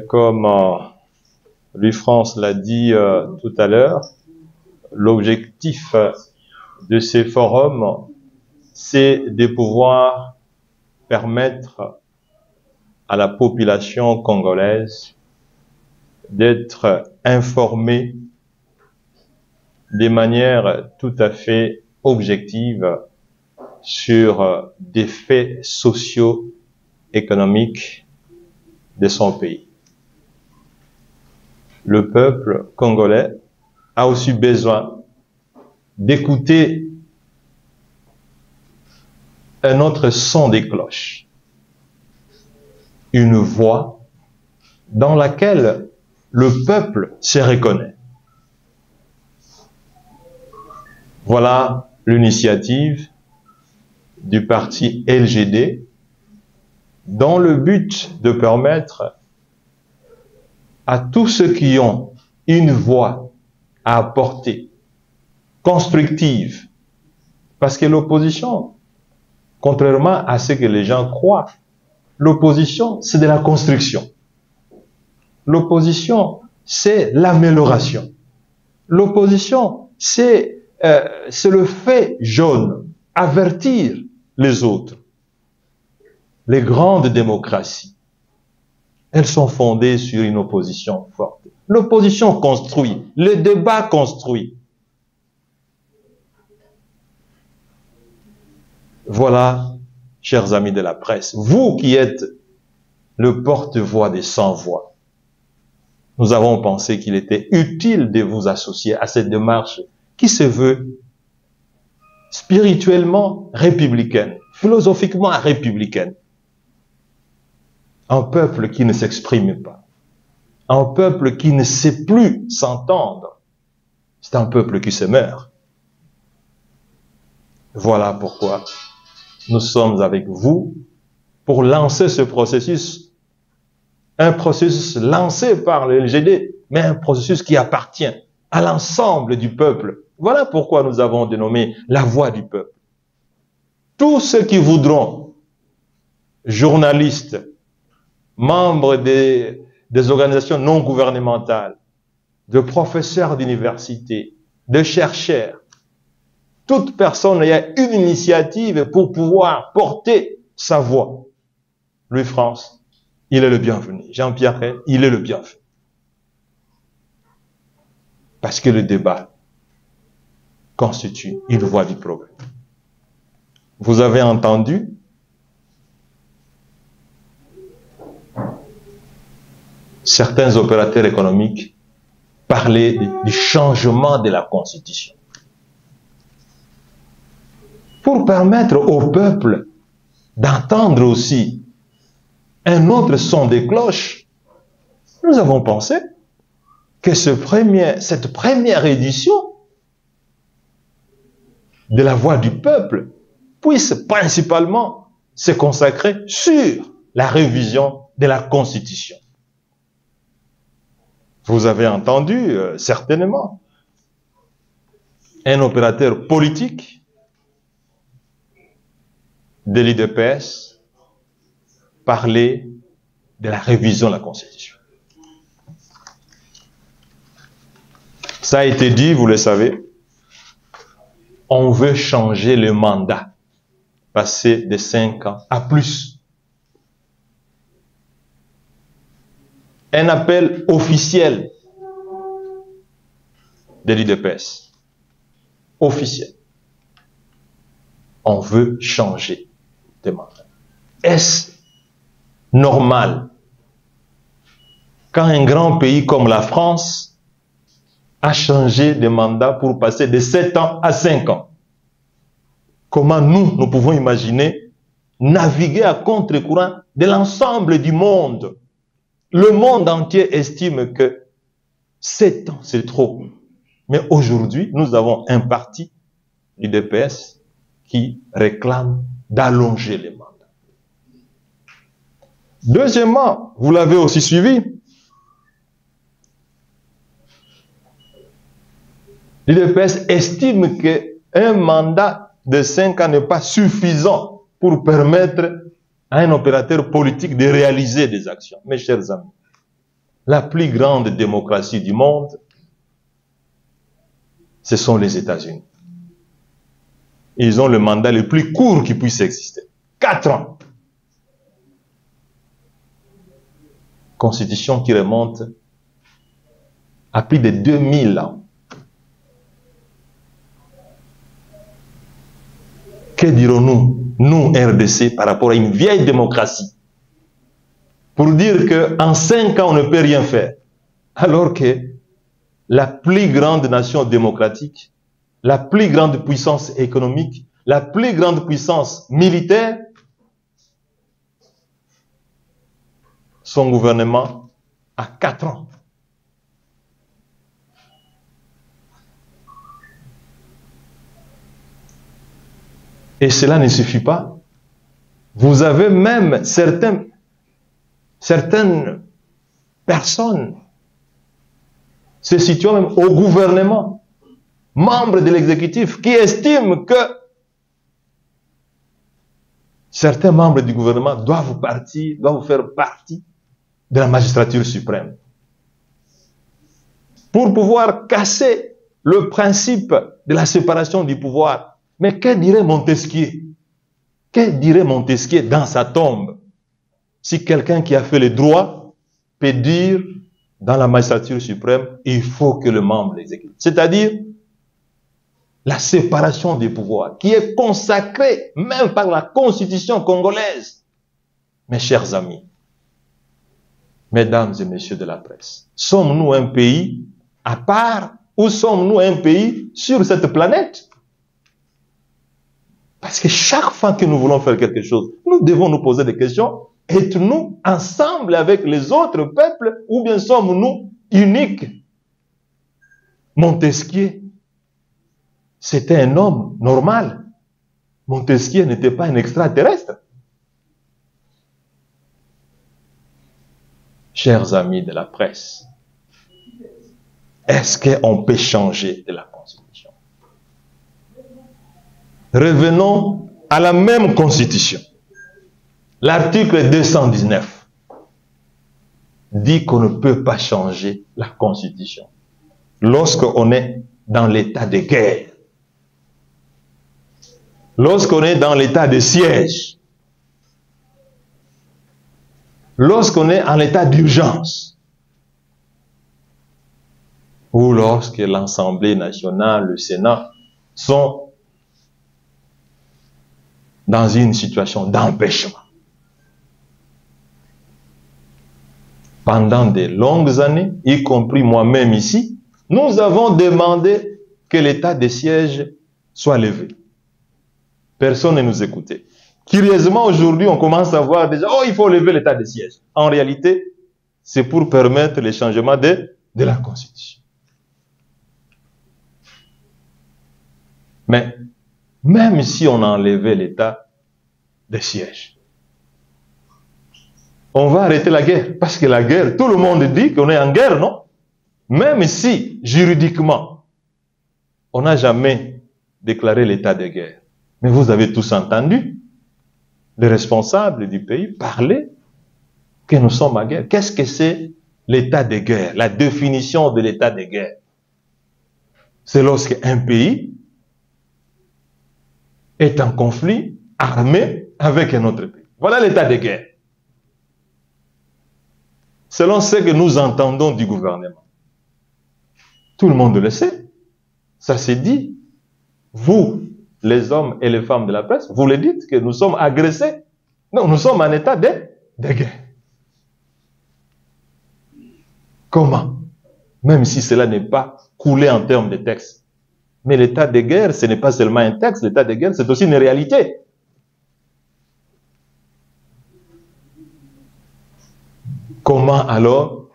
Comme Louis-France l'a dit tout à l'heure, l'objectif de ces forums, c'est de pouvoir permettre à la population congolaise d'être informée de manière tout à fait objective sur des faits socio-économiques de son pays. Le peuple congolais a aussi besoin d'écouter un autre son des cloches, une voix dans laquelle le peuple se reconnaît. Voilà l'initiative du parti LGD, dans le but de permettre à tous ceux qui ont une voix à apporter, constructive, parce que l'opposition, contrairement à ce que les gens croient, l'opposition, c'est de la construction. L'opposition, c'est l'amélioration. L'opposition, c'est le fait jaune, avertir les autres. Les grandes démocraties, elles sont fondées sur une opposition forte. L'opposition construit, le débat construit. Voilà, chers amis de la presse, vous qui êtes le porte-voix des sans-voix, nous avons pensé qu'il était utile de vous associer à cette démarche qui se veut spirituellement républicaine, philosophiquement républicaine. Un peuple qui ne s'exprime pas, un peuple qui ne sait plus s'entendre, c'est un peuple qui se meurt. Voilà pourquoi nous sommes avec vous pour lancer ce processus, un processus lancé par le LGD, mais un processus qui appartient à l'ensemble du peuple. Voilà pourquoi nous avons dénommé la voix du peuple. Tous ceux qui voudront, journalistes, membres des organisations non gouvernementales, de professeurs d'université, de chercheurs, toute personne ayant une initiative pour pouvoir porter sa voix. Louis-France, il est le bienvenu. Jean-Pierre, il est le bienvenu. Parce que le débat constitue une voie du progrès. Vous avez entendu certains opérateurs économiques parler du changement de la Constitution. Pour permettre au peuple d'entendre aussi un autre son des cloches, nous avons pensé que cette première édition de la voix du peuple puisse principalement se consacrer sur la révision de la Constitution. Vous avez entendu certainement un opérateur politique de l'UDPS parler de la révision de la Constitution. Ça a été dit, vous le savez, on veut changer le mandat, passer de 5 ans à plus. Un appel officiel de l'UDPS. Officiel. On veut changer de mandat. Est-ce normal quand un grand pays comme la France a changé de mandat pour passer de 7 ans à 5 ans? Comment nous pouvons imaginer naviguer à contre-courant de l'ensemble du monde? Le monde entier estime que 7 ans, c'est trop. Mais aujourd'hui, nous avons un parti, l'UDPS, qui réclame d'allonger les mandats. Deuxièmement, vous l'avez aussi suivi, l'UDPS estime qu'un mandat de 5 ans n'est pas suffisant pour permettre à un opérateur politique de réaliser des actions. Mes chers amis, la plus grande démocratie du monde, ce sont les États-Unis. Ils ont le mandat le plus court qui puisse exister. 4 ans. Constitution qui remonte à plus de 2000 ans. Que dirons-nous, nous, RDC, par rapport à une vieille démocratie, pour dire qu'en 5 ans, on ne peut rien faire, alors que la plus grande nation démocratique, la plus grande puissance économique, la plus grande puissance militaire, son gouvernement a 4 ans. Et cela ne suffit pas. Vous avez même certaines personnes se situant même au gouvernement, membres de l'exécutif, qui estiment que certains membres du gouvernement doivent faire partie de la magistrature suprême. Pour pouvoir casser le principe de la séparation du pouvoir. Mais que dirait Montesquieu? Que dirait Montesquieu dans sa tombe si quelqu'un qui a fait le droit peut dire dans la magistrature suprême, il faut que le membre l'exécute. C'est-à-dire la séparation des pouvoirs qui est consacrée même par la constitution congolaise. Mes chers amis, mesdames et messieurs de la presse, sommes-nous un pays à part ou sommes-nous un pays sur cette planète? Parce que chaque fois que nous voulons faire quelque chose, nous devons nous poser des questions. Êtes-nous ensemble avec les autres peuples ou bien sommes-nous uniques? Montesquieu, c'était un homme normal. Montesquieu n'était pas un extraterrestre. Chers amis de la presse, est-ce qu'on peut changer de la Constitution? Revenons à la même Constitution. L'article 219 dit qu'on ne peut pas changer la Constitution lorsqu'on est dans l'état de guerre, lorsqu'on est dans l'état de siège, lorsqu'on est en état d'urgence, ou lorsque l'Assemblée nationale, le Sénat sont dans une situation d'empêchement. Pendant de longues années, y compris moi-même ici, nous avons demandé que l'état de siège soit levé. Personne ne nous écoutait. Curieusement, aujourd'hui, on commence à voir déjà, oh, il faut lever l'état de siège. En réalité, c'est pour permettre le changement de la Constitution. Mais, même si on enlevait l'état de siège, on va arrêter la guerre. Parce que la guerre, tout le monde dit qu'on est en guerre, non? Même si, juridiquement, on n'a jamais déclaré l'état de guerre. Mais vous avez tous entendu les responsables du pays parler que nous sommes en guerre. Qu'est-ce que c'est l'état de guerre? La définition de l'état de guerre. C'est lorsque un pays est en conflit armé avec un autre pays. Voilà l'état de guerre. Selon ce que nous entendons du gouvernement. Tout le monde le sait. Ça s'est dit. Vous, les hommes et les femmes de la presse, vous le dites que nous sommes agressés. Non, nous sommes en état de guerre. Comment? Même si cela n'est pas coulé en termes de texte. Mais l'état de guerre, ce n'est pas seulement un texte, l'état de guerre, c'est aussi une réalité. Comment alors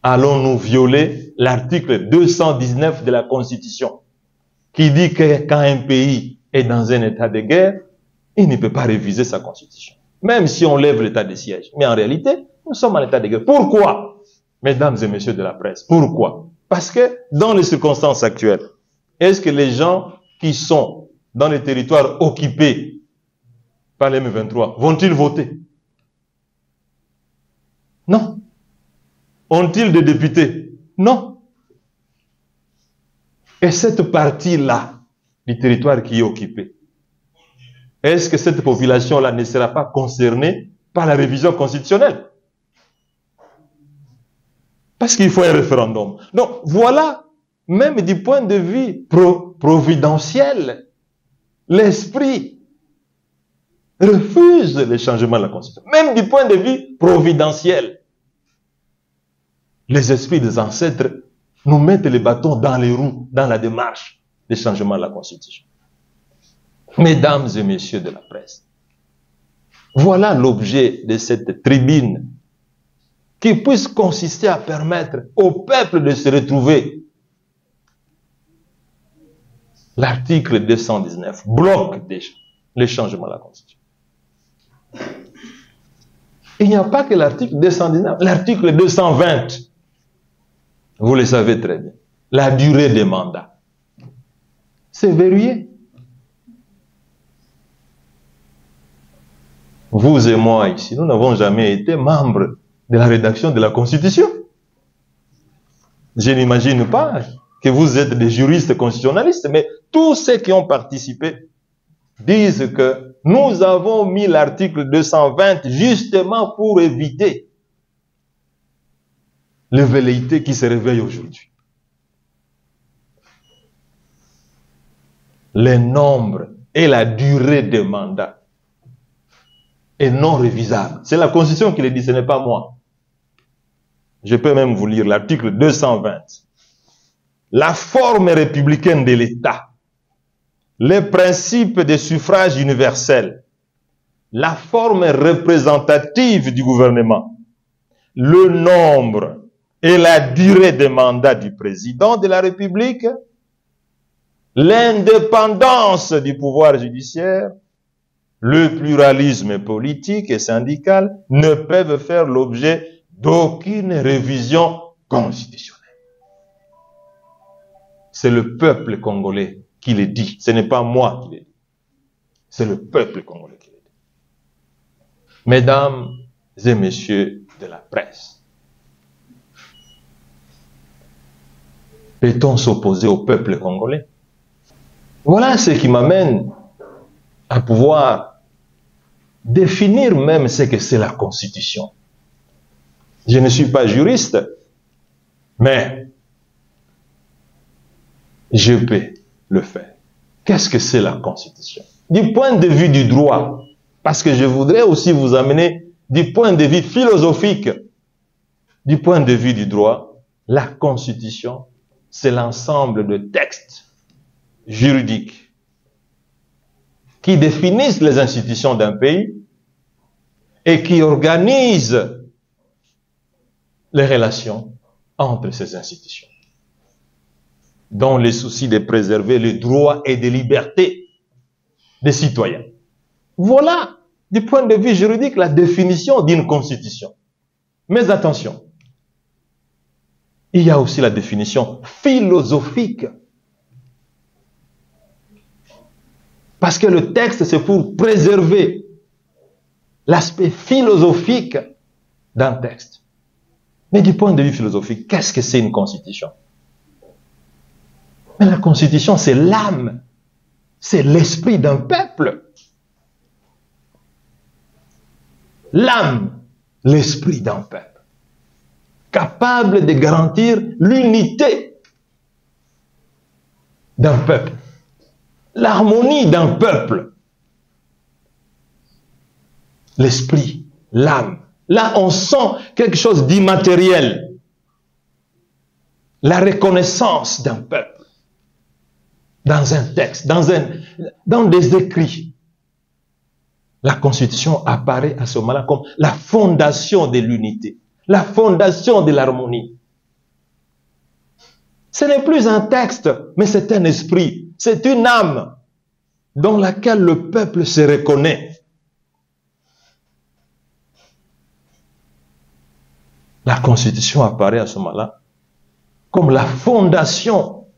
allons-nous violer l'article 219 de la Constitution qui dit que quand un pays est dans un état de guerre, il ne peut pas réviser sa Constitution. Même si on lève l'état de siège. Mais en réalité, nous sommes en état de guerre. Pourquoi? Mesdames et messieurs de la presse, pourquoi? Parce que dans les circonstances actuelles, est-ce que les gens qui sont dans les territoires occupés par les M23 vont-ils voter? Non. Ont-ils des députés? Non. Et cette partie-là du territoire qui est occupée, est-ce que cette population-là ne sera pas concernée par la révision constitutionnelle? Parce qu'il faut un référendum. Donc, voilà, même du point de vue providentiel, l'esprit refuse le changement de la Constitution. Même du point de vue providentiel. Les esprits des ancêtres nous mettent les bâtons dans les roues, dans la démarche de changement de la Constitution. Mesdames et messieurs de la presse, voilà l'objet de cette tribune qui puisse consister à permettre au peuple de se retrouver. L'article 219 bloque déjà le changement de la Constitution. Il n'y a pas que l'article 219, l'article 220, vous le savez très bien, la durée des mandats. C'est verrouillé. Vous et moi ici, nous n'avons jamais été membres de la rédaction de la Constitution. Je n'imagine pas que vous êtes des juristes constitutionnalistes, mais tous ceux qui ont participé disent que nous avons mis l'article 220 justement pour éviter les velléités qui se réveillent aujourd'hui. Le nombre et la durée des mandats est non révisable. C'est la Constitution qui le dit, ce n'est pas moi. Je peux même vous lire l'article 220. La forme républicaine de l'État, les principes de suffrage universel, la forme représentative du gouvernement, le nombre et la durée des mandats du président de la République, l'indépendance du pouvoir judiciaire, le pluralisme politique et syndical ne peuvent faire l'objet d'aucune révision constitutionnelle. C'est le peuple congolais qui le dit. Ce n'est pas moi qui le dis. C'est le peuple congolais qui le dit. Mesdames et messieurs de la presse, peut-on s'opposer au peuple congolais? Voilà ce qui m'amène à pouvoir définir même ce que c'est la Constitution. Je ne suis pas juriste, mais je peux le faire. Qu'est-ce que c'est la Constitution? Du point de vue du droit, parce que je voudrais aussi vous amener du point de vue philosophique, du point de vue du droit, la Constitution, c'est l'ensemble de textes juridiques qui définissent les institutions d'un pays et qui organisent les relations entre ces institutions, dans le souci de préserver les droits et les libertés des citoyens. Voilà, du point de vue juridique, la définition d'une constitution. Mais attention, il y a aussi la définition philosophique. Parce que le texte, c'est pour préserver l'aspect philosophique d'un texte. Mais du point de vue philosophique, qu'est-ce que c'est une constitution? Mais la constitution, c'est l'âme, c'est l'esprit d'un peuple. L'âme, l'esprit d'un peuple, capable de garantir l'unité d'un peuple, l'harmonie d'un peuple. L'esprit, l'âme. Là, on sent quelque chose d'immatériel. La reconnaissance d'un peuple. Dans un texte, dans des écrits. La Constitution apparaît à ce moment-là comme la fondation de l'unité. La fondation de l'harmonie. Ce n'est plus un texte, mais c'est un esprit. C'est une âme dans laquelle le peuple se reconnaît. La Constitution apparaît à ce moment-là comme la fondation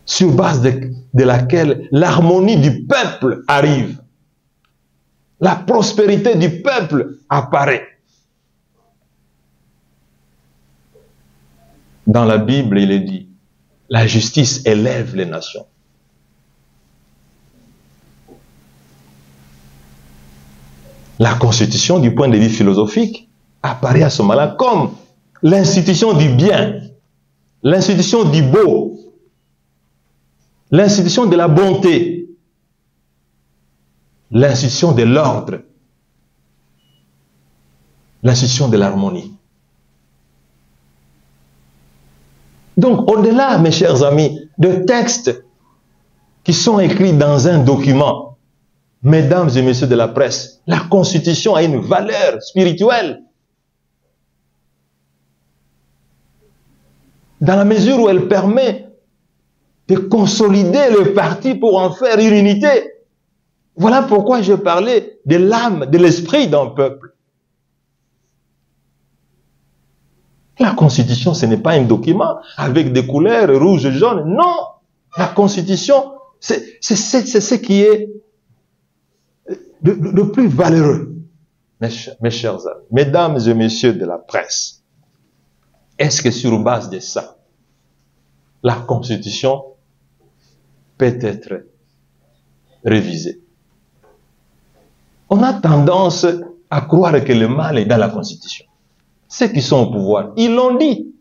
sur base de laquelle l'harmonie du peuple arrive. La prospérité du peuple apparaît. Dans la Bible, il est dit, la justice élève les nations. La Constitution, du point de vue philosophique, apparaît à ce moment-là comme l'institution du bien, l'institution du beau, l'institution de la bonté, l'institution de l'ordre, l'institution de l'harmonie. Donc, au-delà, mes chers amis, de textes qui sont écrits dans un document, mesdames et messieurs de la presse, la Constitution a une valeur spirituelle. Dans la mesure où elle permet de consolider le parti pour en faire une unité. Voilà pourquoi je parlais de l'âme, de l'esprit d'un peuple. La Constitution, ce n'est pas un document avec des couleurs rouge et jaune. Non, la Constitution, c'est ce qui est de plus valeureux. Mes chers amis, mesdames et messieurs de la presse, est-ce que sur base de ça, la Constitution peut être révisée? On a tendance à croire que le mal est dans la Constitution. Ceux qui sont au pouvoir, ils l'ont dit.